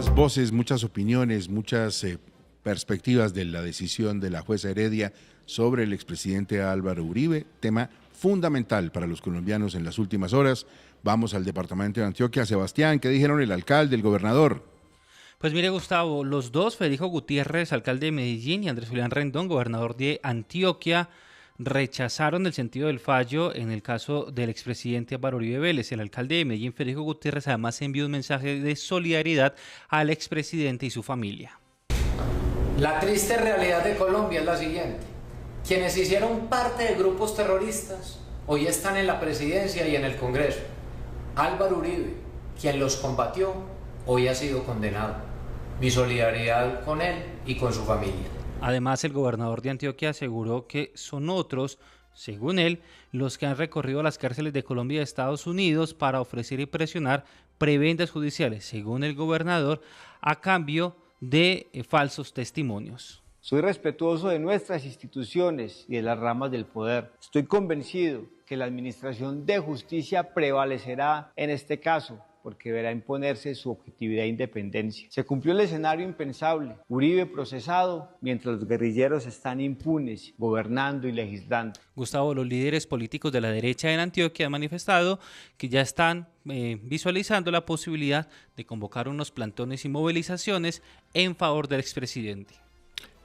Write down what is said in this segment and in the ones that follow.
Muchas voces, muchas opiniones, muchas perspectivas de la decisión de la jueza Heredia sobre el expresidente Álvaro Uribe, tema fundamental para los colombianos en las últimas horas. Vamos al departamento de Antioquia. Sebastián, ¿qué dijeron el alcalde, el gobernador? Pues mire, Gustavo, los dos, Federico Gutiérrez, alcalde de Medellín, y Andrés Julián Rendón, gobernador de Antioquia, rechazaron el sentido del fallo en el caso del expresidente Álvaro Uribe Vélez. El alcalde de Medellín, Federico Gutiérrez, además envió un mensaje de solidaridad al expresidente y su familia. La triste realidad de Colombia es la siguiente. Quienes hicieron parte de grupos terroristas hoy están en la presidencia y en el Congreso. Álvaro Uribe, quien los combatió, hoy ha sido condenado. Mi solidaridad con él y con su familia. Además, el gobernador de Antioquia aseguró que son otros, según él, los que han recorrido las cárceles de Colombia y de Estados Unidos para ofrecer y presionar prebendas judiciales, según el gobernador, a cambio de falsos testimonios. Soy respetuoso de nuestras instituciones y de las ramas del poder. Estoy convencido que la administración de justicia prevalecerá en este caso, porque deberá imponerse su objetividad e independencia. Se cumplió el escenario impensable, Uribe procesado, mientras los guerrilleros están impunes, gobernando y legislando. Gustavo, los líderes políticos de la derecha en Antioquia han manifestado que ya están visualizando la posibilidad de convocar unos plantones y movilizaciones en favor del expresidente.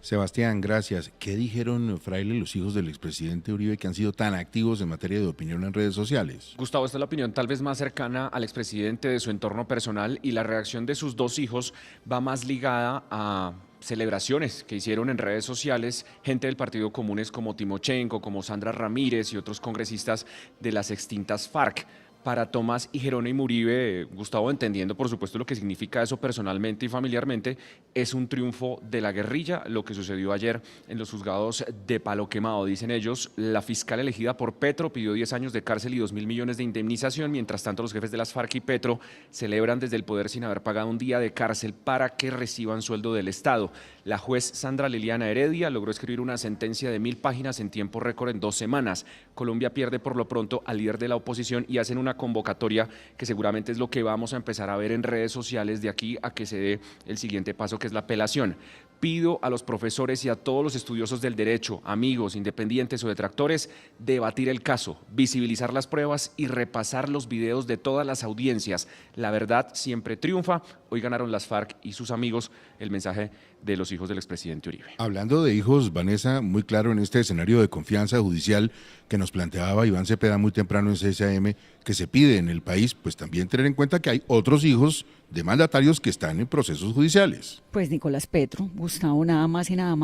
Sebastián, gracias. ¿Qué dijeron, Fraile, los hijos del expresidente Uribe que han sido tan activos en materia de opinión en redes sociales? Gustavo, esta es la opinión tal vez más cercana al expresidente de su entorno personal, y la reacción de sus dos hijos va más ligada a celebraciones que hicieron en redes sociales gente del Partido Comunes como Timochenko, como Sandra Ramírez y otros congresistas de las extintas FARC. Para Tomás y Jerónimo Uribe, Gustavo, entendiendo por supuesto lo que significa eso personalmente y familiarmente, es un triunfo de la guerrilla lo que sucedió ayer en los juzgados de Palo Quemado. Dicen ellos, la fiscal elegida por Petro pidió 10 años de cárcel y 2.000 millones de indemnización. Mientras tanto, los jefes de las FARC y Petro celebran desde el poder sin haber pagado un día de cárcel para que reciban sueldo del Estado. La juez Sandra Liliana Heredia logró escribir una sentencia de 1.000 páginas en tiempo récord en 2 semanas. Colombia pierde por lo pronto al líder de la oposición y hacen una convocatoria que seguramente es lo que vamos a empezar a ver en redes sociales de aquí a que se dé el siguiente paso, que es la apelación. Pido a los profesores y a todos los estudiosos del derecho, amigos, independientes o detractores, debatir el caso, visibilizar las pruebas y repasar los videos de todas las audiencias. La verdad siempre triunfa. Hoy ganaron las FARC y sus amigos. El mensaje de los hijos del expresidente Uribe. Hablando de hijos, Vanessa, muy claro en este escenario de confianza judicial que nos planteaba Iván Cepeda muy temprano en CSAM, que se pide en el país, pues también tener en cuenta que hay otros hijos de mandatarios que están en procesos judiciales. Pues Nicolás Petro, Gustavo, nada más y nada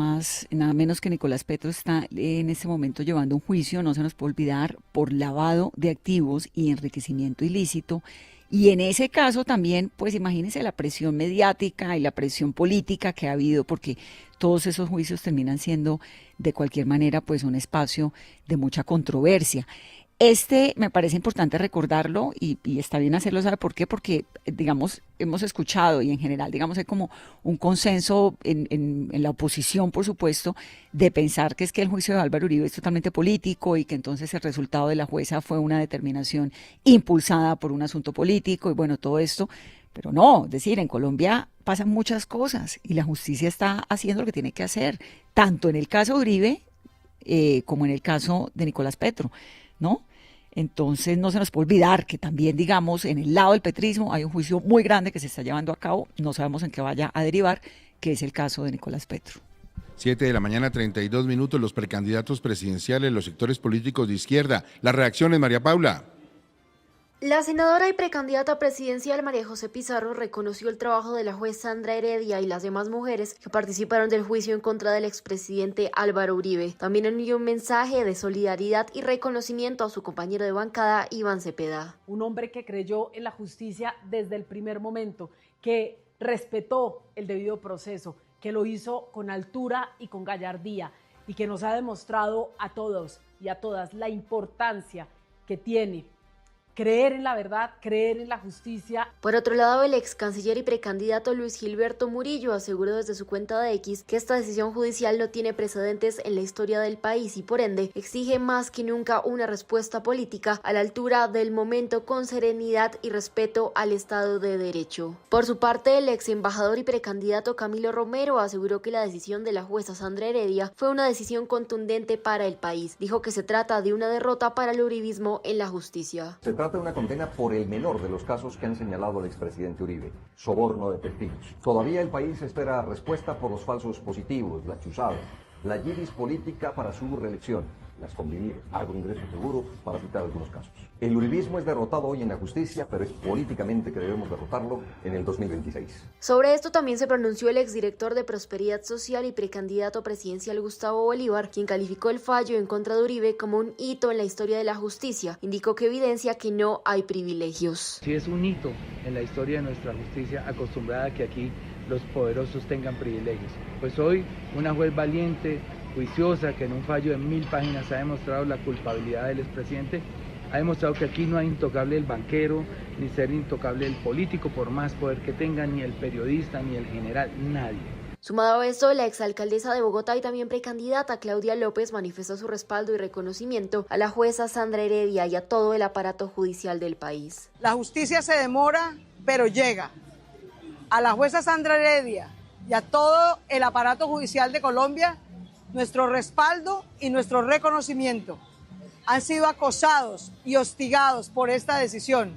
menos que Nicolás Petro está en este momento llevando un juicio, no se nos puede olvidar, por lavado de activos y enriquecimiento ilícito. Y en ese caso también, pues imagínense la presión mediática y la presión política que ha habido, porque todos esos juicios terminan siendo de cualquier manera pues un espacio de mucha controversia. Me parece importante recordarlo y está bien hacerlo, ¿sabe por qué? Porque, digamos, hemos escuchado y en general, digamos, hay como un consenso en la oposición, por supuesto, de pensar que es que el juicio de Álvaro Uribe es totalmente político y que entonces el resultado de la jueza fue una determinación impulsada por un asunto político y bueno, todo esto. Pero no, es decir, en Colombia pasan muchas cosas y la justicia está haciendo lo que tiene que hacer, tanto en el caso de Uribe como en el caso de Nicolás Petro, ¿no? Entonces no se nos puede olvidar que también, digamos, en el lado del petrismo hay un juicio muy grande que se está llevando a cabo, no sabemos en qué vaya a derivar, que es el caso de Nicolás Petro. 7 de la mañana, 32 minutos, los precandidatos presidenciales, los sectores políticos de izquierda. Las reacciones, María Paula. La senadora y precandidata presidencial María José Pizarro reconoció el trabajo de la juez Sandra Heredia y las demás mujeres que participaron del juicio en contra del expresidente Álvaro Uribe. También envió un mensaje de solidaridad y reconocimiento a su compañero de bancada, Iván Cepeda. Un hombre que creyó en la justicia desde el primer momento, que respetó el debido proceso, que lo hizo con altura y con gallardía y que nos ha demostrado a todos y a todas la importancia que tiene creer en la verdad, creer en la justicia. Por otro lado, el ex canciller y precandidato Luis Gilberto Murillo aseguró desde su cuenta de X que esta decisión judicial no tiene precedentes en la historia del país y por ende exige más que nunca una respuesta política a la altura del momento con serenidad y respeto al Estado de Derecho. Por su parte, el ex embajador y precandidato Camilo Romero aseguró que la decisión de la jueza Sandra Heredia fue una decisión contundente para el país. Dijo que se trata de una derrota para el uribismo en la justicia. Se trata de una condena por el menor de los casos que han señalado al expresidente Uribe, soborno de testigos. Todavía el país espera respuesta por los falsos positivos, la chuzada, la yiris política para su reelección, las convivir, algo ingreso seguro, para citar algunos casos. El uribismo es derrotado hoy en la justicia, pero es políticamente que debemos derrotarlo en el 2026. Sobre esto también se pronunció el exdirector de Prosperidad Social y precandidato presidencial Gustavo Bolívar, quien calificó el fallo en contra de Uribe como un hito en la historia de la justicia. Indicó que evidencia que no hay privilegios. Sí, es un hito en la historia de nuestra justicia, acostumbrada a que aquí los poderosos tengan privilegios. Pues hoy una juez valiente, juiciosa, que en un fallo de 1000 páginas ha demostrado la culpabilidad del expresidente, ha demostrado que aquí no hay intocable el banquero, ni ser intocable el político, por más poder que tenga, ni el periodista, ni el general, nadie. Sumado a esto, la exalcaldesa de Bogotá y también precandidata Claudia López manifestó su respaldo y reconocimiento a la jueza Sandra Heredia y a todo el aparato judicial del país. La justicia se demora, pero llega. A la jueza Sandra Heredia y a todo el aparato judicial de Colombia, nuestro respaldo y nuestro reconocimiento. Han sido acosados y hostigados por esta decisión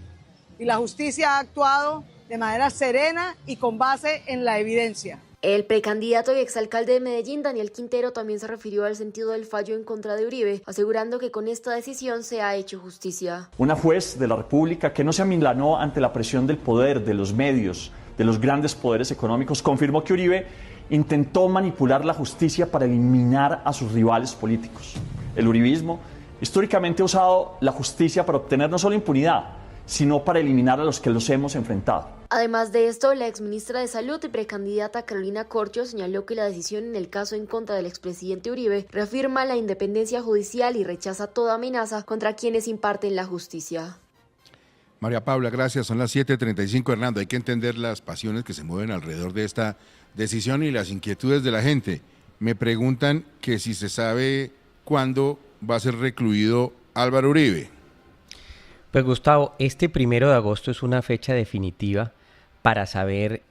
y la justicia ha actuado de manera serena y con base en la evidencia. El precandidato y exalcalde de Medellín, Daniel Quintero, también se refirió al sentido del fallo en contra de Uribe, asegurando que con esta decisión se ha hecho justicia. Una juez de la República que no se amilanó ante la presión del poder, de los medios, de los grandes poderes económicos, confirmó que Uribe intentó manipular la justicia para eliminar a sus rivales políticos. El uribismo históricamente ha usado la justicia para obtener no solo impunidad, sino para eliminar a los que los hemos enfrentado. Además de esto, la exministra de Salud y precandidata Carolina Corcho señaló que la decisión en el caso en contra del expresidente Uribe reafirma la independencia judicial y rechaza toda amenaza contra quienes imparten la justicia. María Paula, gracias. Son las 7:35, Hernando. Hay que entender las pasiones que se mueven alrededor de esta decisión y las inquietudes de la gente. Me preguntan que si se sabe cuándo va a ser recluido Álvaro Uribe. Pues Gustavo, este 1 de agosto es una fecha definitiva para saber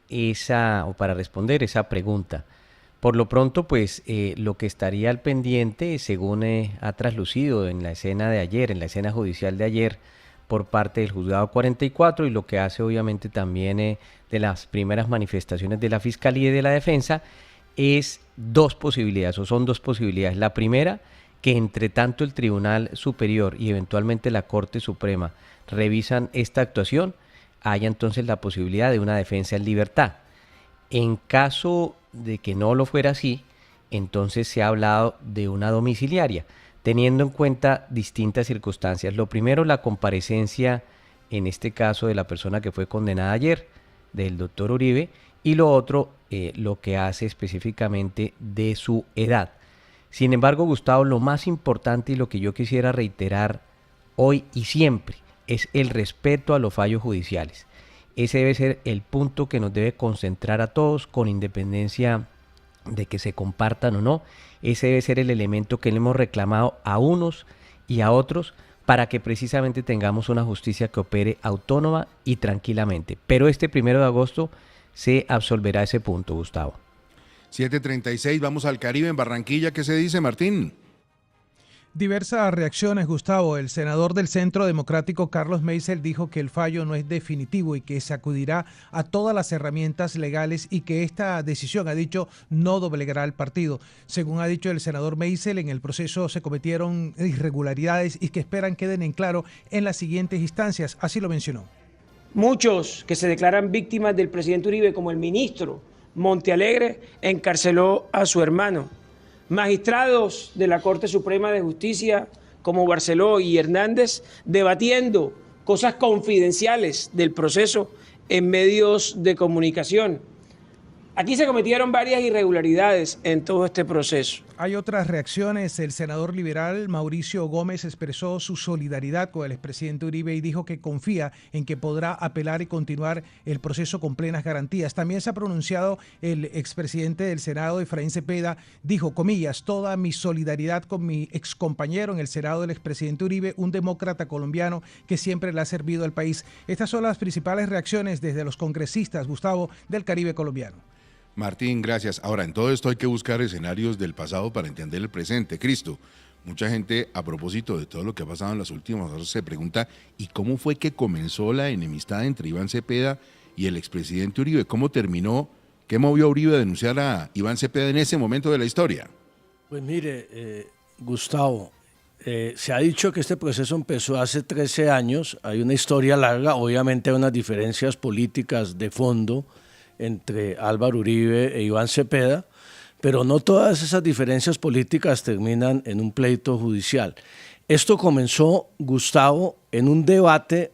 para responder esa pregunta. Por lo pronto, pues lo que estaría al pendiente, según ha traslucido en la escena de ayer, en la escena judicial de ayer, por parte del juzgado 44 y lo que hace obviamente también de las primeras manifestaciones de la Fiscalía y de la Defensa, es son dos posibilidades. La primera, que entre tanto el Tribunal Superior y eventualmente la Corte Suprema revisan esta actuación, haya entonces la posibilidad de una defensa en libertad. En caso de que no lo fuera así, entonces se ha hablado de una domiciliaria, teniendo en cuenta distintas circunstancias. Lo primero, la comparecencia, en este caso de la persona que fue condenada ayer, del doctor Uribe, y lo otro, lo que hace específicamente de su edad. Sin embargo, Gustavo, lo más importante y lo que yo quisiera reiterar hoy y siempre es el respeto a los fallos judiciales. Ese debe ser el punto que nos debe concentrar a todos, con independencia de que se compartan o no. Ese debe ser el elemento que le hemos reclamado a unos y a otros para que precisamente tengamos una justicia que opere autónoma y tranquilamente. Pero este 1 de agosto se absolverá ese punto, Gustavo. 7:36, vamos al Caribe, en Barranquilla. ¿Qué se dice, Martín? Diversas reacciones, Gustavo. El senador del Centro Democrático, Carlos Meisel, dijo que el fallo no es definitivo y que se acudirá a todas las herramientas legales y que esta decisión, ha dicho, no doblegará al partido. Según ha dicho el senador Meisel, en el proceso se cometieron irregularidades y que esperan queden en claro en las siguientes instancias. Así lo mencionó. Muchos que se declaran víctimas del presidente Uribe, como el ministro Montealegre, encarceló a su hermano. Magistrados de la Corte Suprema de Justicia como Barceló y Hernández debatiendo cosas confidenciales del proceso en medios de comunicación. Aquí se cometieron varias irregularidades en todo este proceso. Hay otras reacciones. El senador liberal Mauricio Gómez expresó su solidaridad con el expresidente Uribe y dijo que confía en que podrá apelar y continuar el proceso con plenas garantías. También se ha pronunciado el expresidente del Senado, Efraín Cepeda, dijo, comillas, toda mi solidaridad con mi excompañero en el Senado, el expresidente Uribe, un demócrata colombiano que siempre le ha servido al país. Estas son las principales reacciones desde los congresistas, Gustavo, del Caribe colombiano. Martín, gracias. Ahora, en todo esto hay que buscar escenarios del pasado para entender el presente. Cristo, mucha gente, a propósito de todo lo que ha pasado en las últimas horas, se pregunta, ¿y cómo fue que comenzó la enemistad entre Iván Cepeda y el expresidente Uribe? ¿Cómo terminó? ¿Qué movió a Uribe a denunciar a Iván Cepeda en ese momento de la historia? Pues mire, Gustavo, se ha dicho que este proceso empezó hace 13 años. Hay una historia larga, obviamente hay unas diferencias políticas de fondo entre Álvaro Uribe e Iván Cepeda, pero no todas esas diferencias políticas terminan en un pleito judicial. Esto comenzó, Gustavo, en un debate,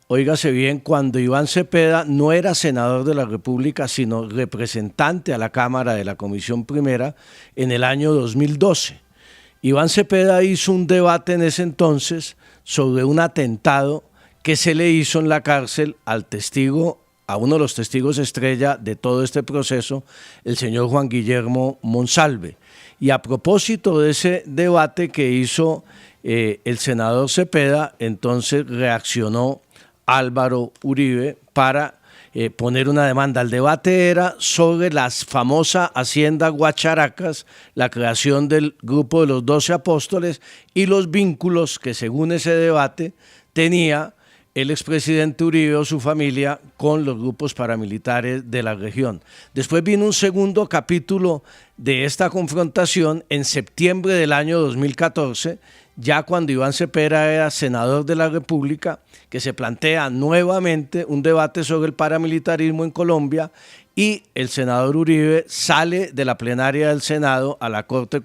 óigase bien, cuando Iván Cepeda no era senador de la República, sino representante a la Cámara de la Comisión Primera en el año 2012. Iván Cepeda hizo un debate en ese entonces sobre un atentado que se le hizo en la cárcel a uno de los testigos estrella de todo este proceso, el señor Juan Guillermo Monsalve. Y a propósito de ese debate que hizo el senador Cepeda, entonces reaccionó Álvaro Uribe para poner una demanda. El debate era sobre la famosa Hacienda Guacharacas, la creación del grupo de los 12 apóstoles y los vínculos que según ese debate tenía el expresidente Uribe o su familia con los grupos paramilitares de la región. Después vino un segundo capítulo de esta confrontación en septiembre del año 2014, ya cuando Iván Cepeda era senador de la República, que se plantea nuevamente un debate sobre el paramilitarismo en Colombia y el senador Uribe sale de la plenaria del Senado a la Corte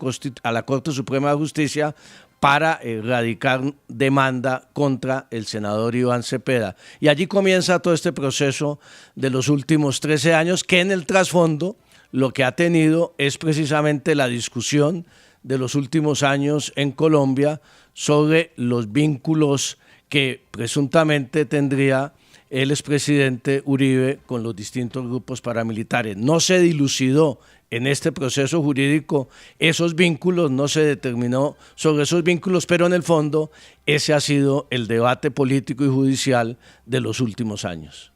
Suprema de Justicia para radicar demanda contra el senador Iván Cepeda. Y allí comienza todo este proceso de los últimos 13 años, que en el trasfondo lo que ha tenido es precisamente la discusión de los últimos años en Colombia sobre los vínculos que presuntamente tendría el expresidente Uribe con los distintos grupos paramilitares. No se dilucidó en este proceso jurídico esos vínculos, no se determinó sobre esos vínculos, pero en el fondo ese ha sido el debate político y judicial de los últimos años.